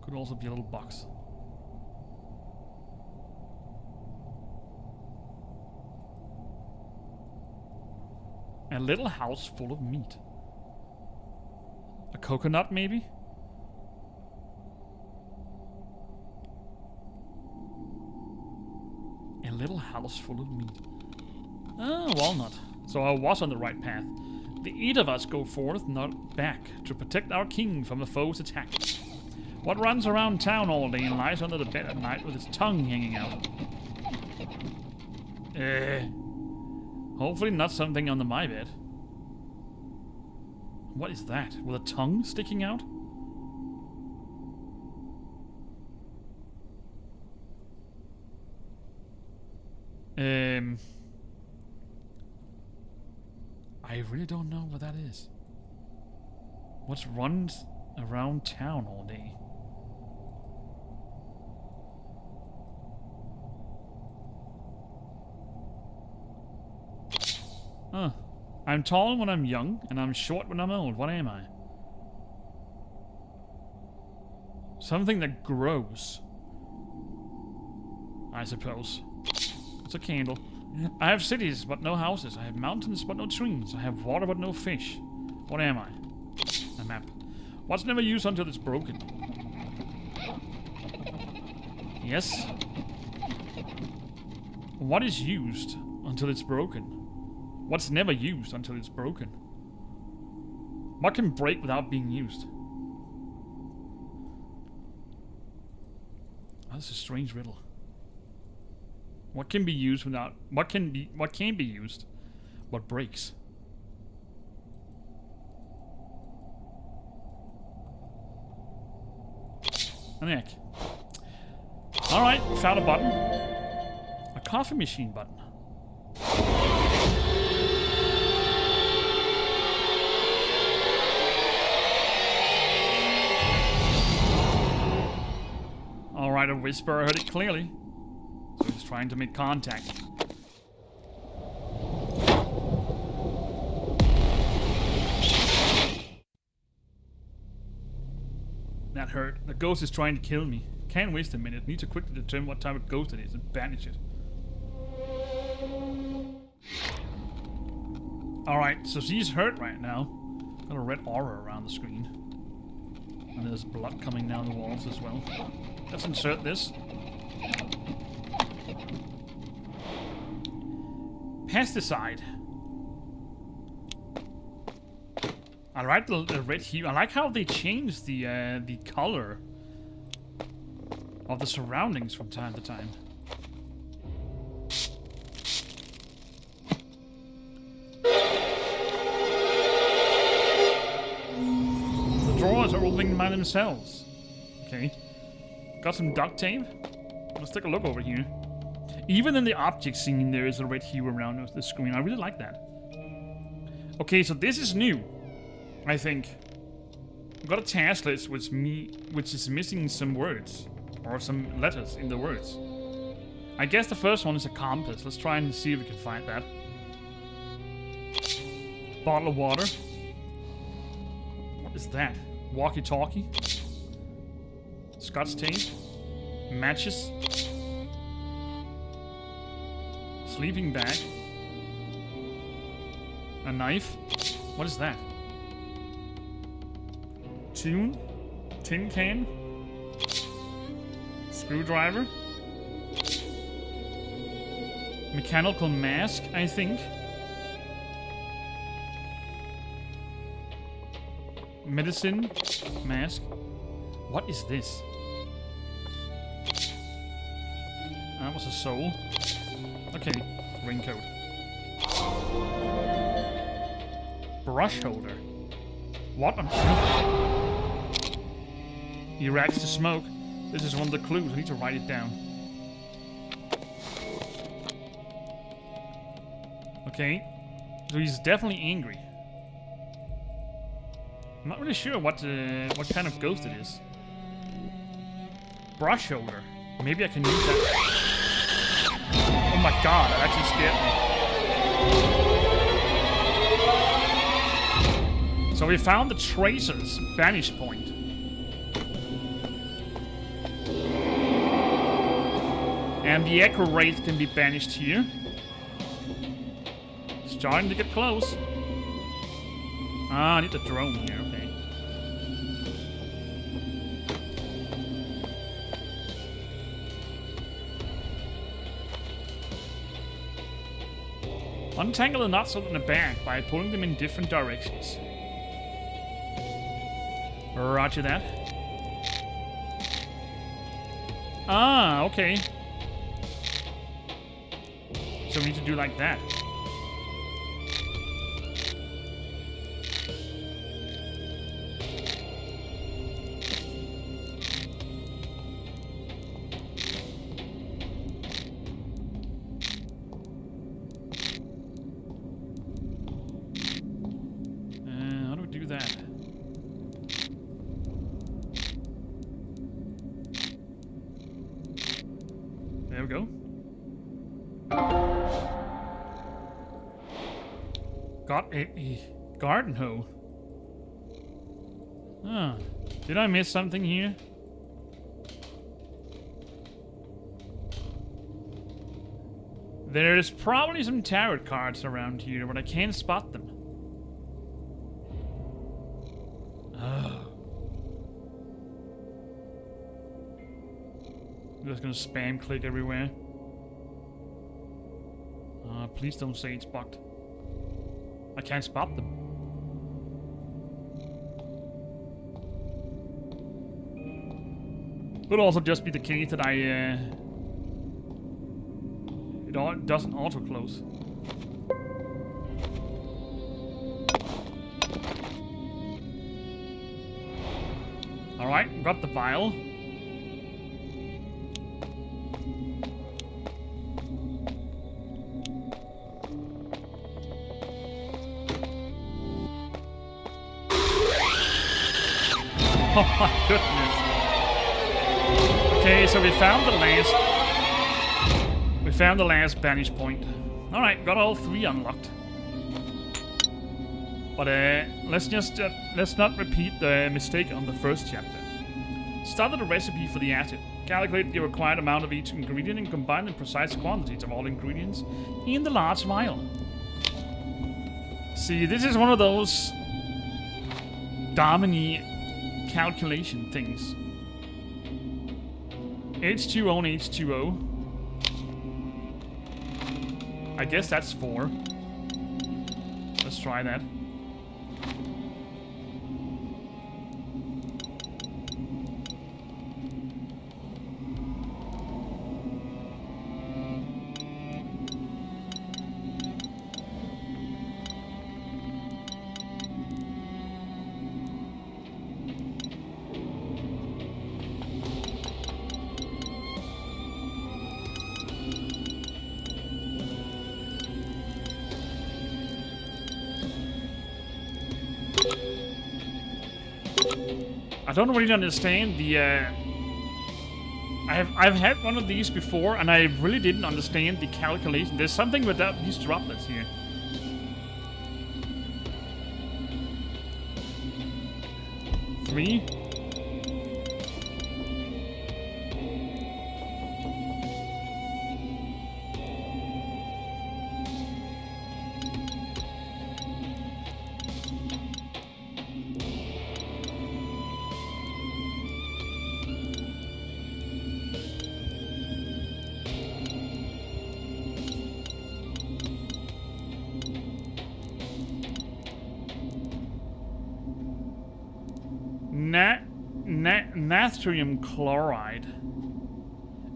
Could also be a little box. A little house full of meat. A coconut, maybe? A little house full of meat. Ah, walnut. So I was on the right path. The 8 of us go forth, not back, to protect our king from the foe's attack. What runs around town all day and lies under the bed at night with its tongue hanging out? Hopefully not something under my bed. What is that? With a tongue sticking out? I really don't know what that is. What runs around town all day? Huh. I'm tall when I'm young, and I'm short when I'm old. What am I? Something that grows. I suppose. It's a candle. I have cities, but no houses. I have mountains, but no trees. I have water, but no fish. What am I? A map. What's never used until it's broken? Yes. What is used until it's broken? What's never used until it's broken? What can break without being used? Oh, that's a strange riddle. What can be used without... What can be used? What breaks? An egg. Alright, found a button. A coffee machine button. Alright, a whisper. I heard it clearly. So he's trying to make contact. That hurt. The ghost is trying to kill me. Can't waste a minute. Need to quickly determine what type of ghost it is and banish it. Alright, so she's hurt right now. Got a red aura around the screen. And there's blood coming down the walls as well. Let's insert this. Pesticide. I like the red hue. I like how they changed the color of the surroundings from time to time. The drawers are opening by themselves. Okay. Got some duct tape. Let's take a look over here. Even in the object scene, there is a red hue around the screen. I really like that. Okay, so this is new, I think. I've got a task list which is missing some words. Or some letters in the words. I guess the first one is a compass. Let's try and see if we can find that. Bottle of water. What is that? Walkie-talkie. Scotch tape. Matches. Sleeping bag. A knife. What is that? Tune. Tin can. Screwdriver. Mechanical mask, I think. Medicine. Mask. What is this? That was a soul. Okay, raincoat. Brush holder. What on earth? He racks to smoke. This is one of the clues. I need to write it down. Okay. So he's definitely angry. I'm not really sure what kind of ghost it is. Brush holder. Maybe I can use that. Oh my god, that actually scared me. So we found the tracer's banish point. And the echo rate can be banished here. Starting to get close. Ah, I need the drone here, okay. Untangle the knots in the bag by pulling them in different directions. Roger that. Ah, okay. So we need to do like that. How do we do that? There we go. Got a garden hoe. Ah, did I miss something here? There's probably some tarot cards around here, but I can't spot them. I'm just gonna spam click everywhere. Please don't say it's bugged. I can't spot them. Could also just be the case that it doesn't auto close. All right, got the vial. Oh my goodness. Okay, so we found the last banish point. Alright, got all 3 unlocked. But let's not repeat the mistake on the first chapter. Started a recipe for the acid. Calculate the required amount of each ingredient and combine the precise quantities of all ingredients in the large vial. See, this is one of those Domini calculation things. H2O and H2O. I guess that's 4. Let's try that. I don't really understand the I've had one of these before and I really didn't understand the calculation. There's something with these droplets here. Three. Natrium chloride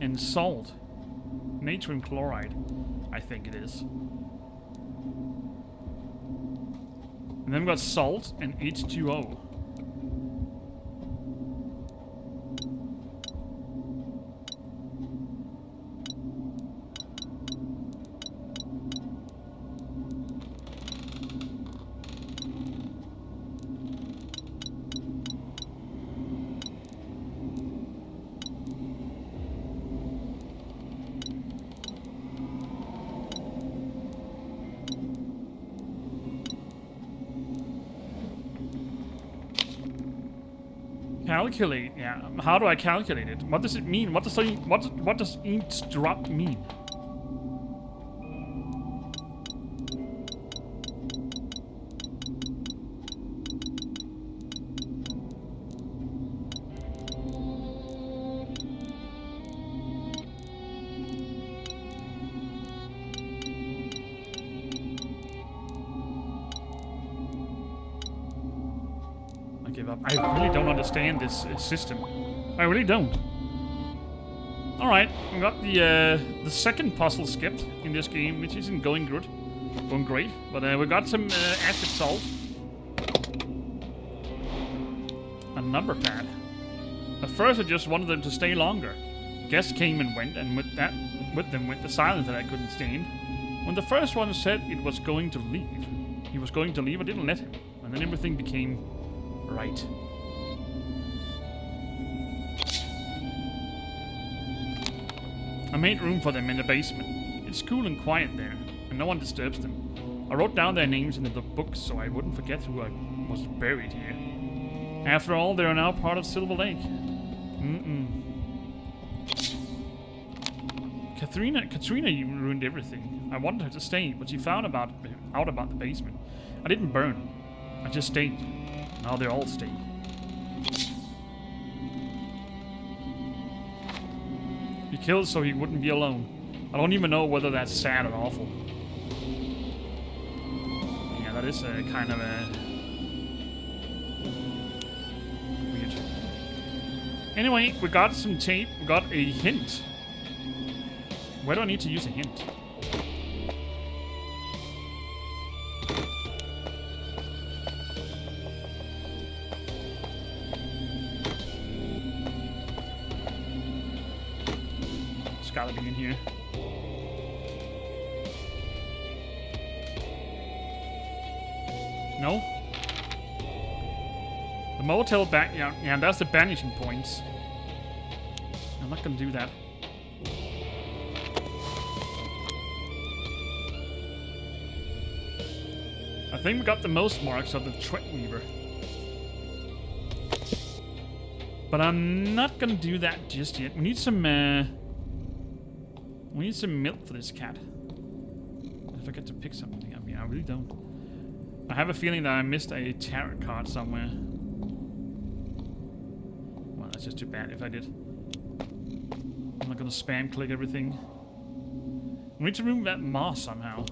and salt. Natrium chloride, I think it is. And then we've got salt and H2O. Calculate, yeah. How do I calculate it? What does it mean? What does each drop mean? I really don't understand this system. I really don't. Alright, we got the second puzzle skipped in this game, which isn't going good. Going great, but we got some acid solved. A number pad. At first I just wanted them to stay longer. Guests came and went, and with them went the silence that I couldn't stand. When the first one said it was going to leave, he was going to leave, I didn't let him. And then everything became right. I made room for them in the basement. It's cool and quiet there, and no one disturbs them. I wrote down their names in the book so I wouldn't forget who I was buried here. After all, they are now part of Silver Lake. Katrina, you ruined everything. I wanted her to stay, but she found out about the basement. I didn't burn. I just stayed. Now they're all stayed. He killed so he wouldn't be alone. I don't even know whether that's sad or awful. Yeah, that is kind of weird. Anyway, we got some tape. We got a hint. Where do I need to use a hint? It's gotta be in here. No? The motel back, yeah, that's the banishing points. I'm not gonna do that. I think we got the most marks of the Threadweaver. But I'm not gonna do that just yet. We need some milk for this cat. I forget to pick something up. Yeah, I really don't. I have a feeling that I missed a tarot card somewhere. Well, that's just too bad if I did. I'm not gonna spam click everything. We need to remove that moss somehow.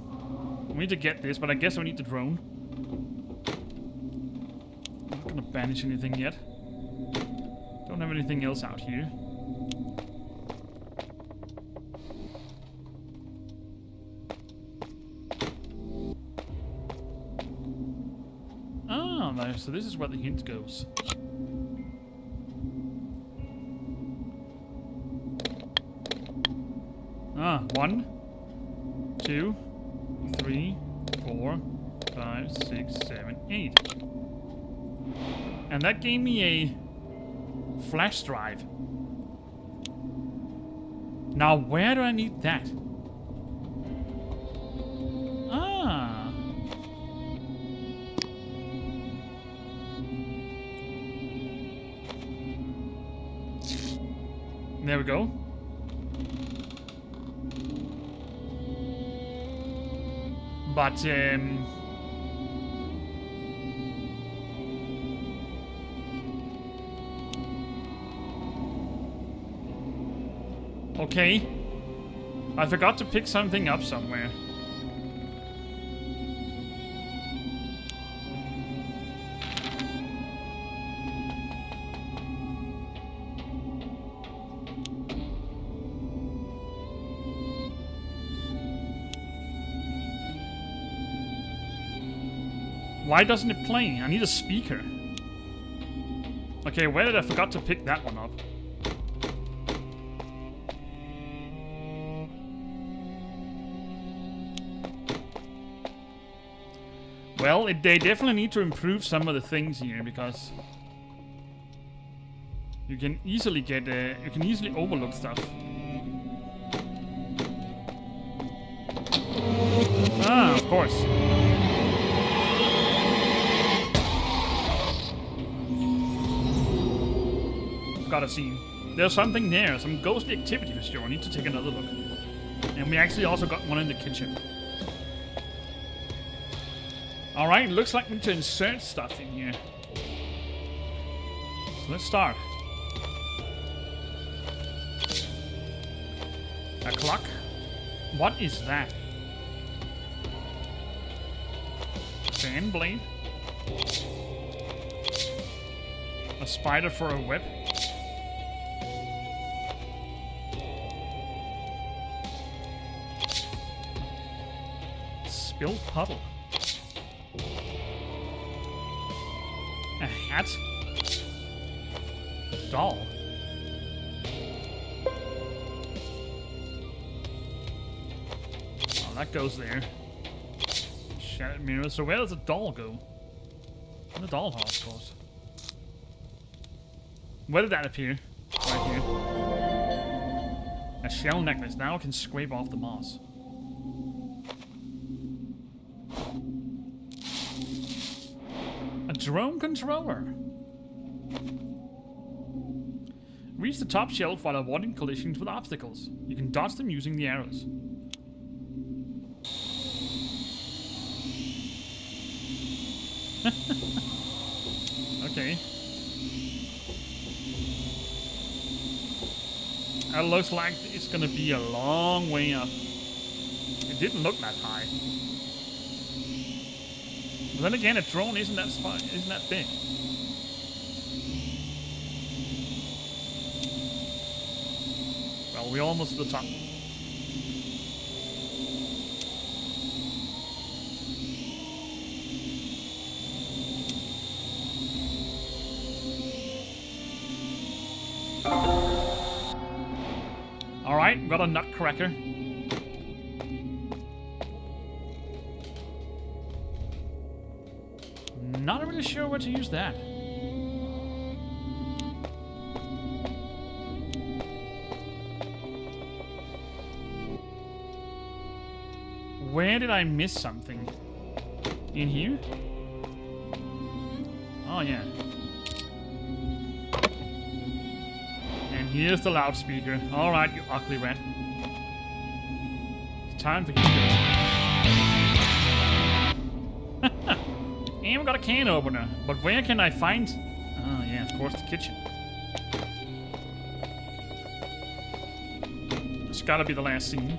We need to get this, but I guess we need the drone. I'm not gonna banish anything yet. Don't have anything else out here. Ah, no, so this is where the hint goes. Ah, 1, 2, 3, 4, 5, 6, 7, 8. And that gave me a flash drive. Now, where do I need that? Ah. There we go. But, okay. I forgot to pick something up somewhere. Why doesn't it play? I need a speaker. Okay, where did I forgot to pick that one up? Well, they definitely need to improve some of the things here because you can easily get you can easily overlook stuff. Ah, of course. got a scene. There's something there, some ghostly activity for sure. I need to take another look. And we actually also got one in the kitchen. Alright, looks like we need to insert stuff in here. So let's start. A clock? What is that? Fan blade? A spider for a web? Spilled puddle. A hat? Doll? Oh, that goes there. Shattered mirror. So where does the doll go? In the dollhouse, of course. Where did that appear? Right here. A shell necklace. Now I can scrape off the moss. A drone controller. Reach the top shelf while avoiding collisions with obstacles. You can dodge them using the arrows. Okay. That looks like it's gonna be a long way up. It didn't look that high. But then again, a drone isn't that big. Well, we're almost to the top. Alright, got a nutcracker. Not really sure where to use that. Where did I miss something? In here? Oh, yeah. And here's the loudspeaker. Alright, you ugly rat. It's time for you to go. And we got a can opener. But where can I find... Oh, yeah, of course, the kitchen. It's gotta be the last scene.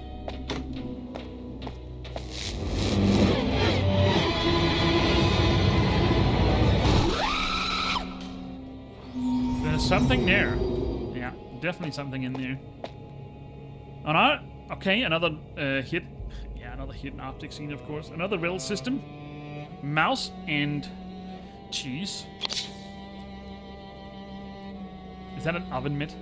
There's something there. Yeah, definitely something in there. Another... Okay, another hit... Yeah, another hidden object scene, of course. Another riddle system. Mouse and cheese. Is that an oven mitt?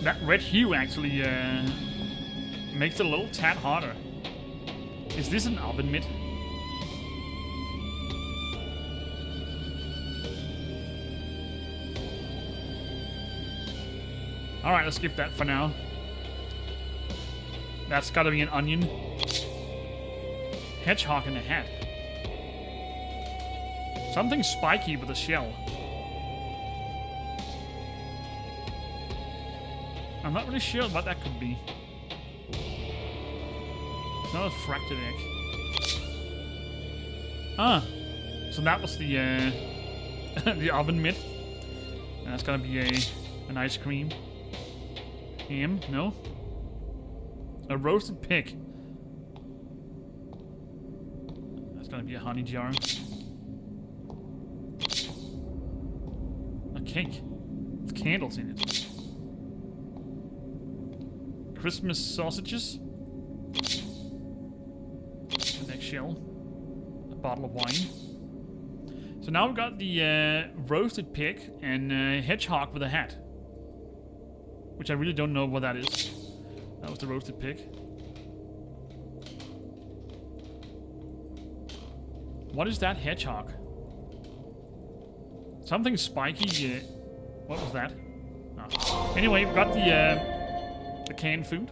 That red hue actually makes it a little tad harder. Is this an oven mitt? Alright, let's skip that for now. That's gotta be an onion. Hedgehog in a hat. Something spiky with a shell. I'm not really sure what that could be. It's not a fractured egg. Ah, so that was the the oven mitt. And that's gonna be an ice cream. Ham? No. A roasted pig. That's gonna be a honey jar. A cake with candles in it. Christmas sausages. An eggshell. A bottle of wine. So now we've got the roasted pig and hedgehog with a hat. Which I really don't know what that is. That was the roasted pig. What is that hedgehog? Something spiky. What was that? Oh. Anyway, we got the canned food.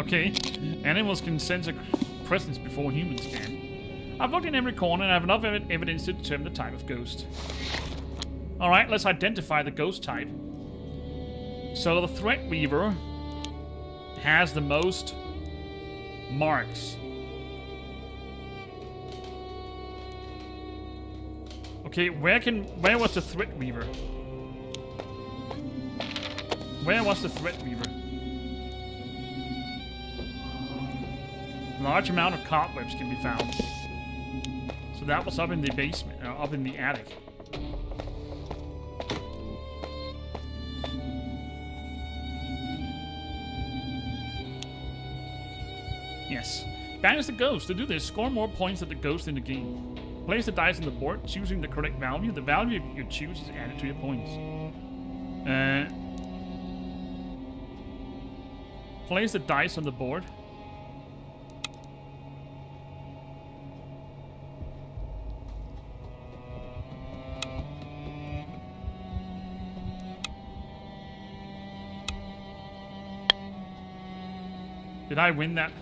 Okay. Animals can sense a presence before humans can. I've looked in every corner and I have enough evidence to determine the type of ghost. Alright, let's identify the ghost type. So the Threat Weaver has the most marks. Okay, where was the Threat Weaver? Where was the Threat Weaver? Large amount of cobwebs can be found. So that was up in the basement, up in the attic. Yes. Banish the ghost. To do this, score more points than the ghost in the game. Place the dice on the board, choosing the correct value. The value you choose is added to your points. Place the dice on the board. Did I win that?